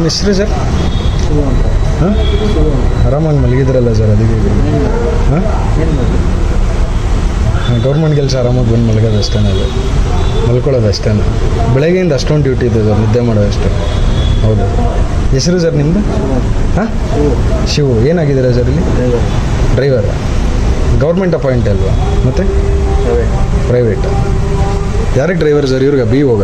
ಹೆಸರು ಸರ್? ಹಾಂ, ಆರಾಮಾಗಿ ಮಲಗಿದ್ರಲ್ಲ ಸರ್, ಅದಕ್ಕೆ. ಹಾಂ, ಗೌರ್ಮೆಂಟ್ ಕೆಲಸ ಆರಾಮಾಗಿ ಬಂದು ಮಲಗೋದು ಅಷ್ಟೇ, ಅದು ಮಲ್ಕೊಳ್ಳೋದು ಅಷ್ಟೇ. ಬೆಳಗ್ಗೆಯಿಂದ ಅಷ್ಟೊಂದು ಡ್ಯೂಟಿ ಇದೆ ಸರ್, ನಿದ್ದೆ ಮಾಡೋದಷ್ಟು. ಹೌದು. ಹೆಸರು ಸರ್ ನಿಮ್ಮದು? ಹಾಂ, ಶಿವು. ಏನಾಗಿದ್ದೀರಾ ಸರ್ ಇಲ್ಲಿ? ಡ್ರೈವರ್. ಗೌರ್ಮೆಂಟ್ ಅಪಾಯಿಂಟ್ ಅಲ್ವಾ? ಮತ್ತು ಪ್ರೈವೇಟ್. ಯಾರಿಗೆ ಡ್ರೈವರ್ ಸರ್? ಇವ್ರಿಗೆ ಬಿ ಹೋಗ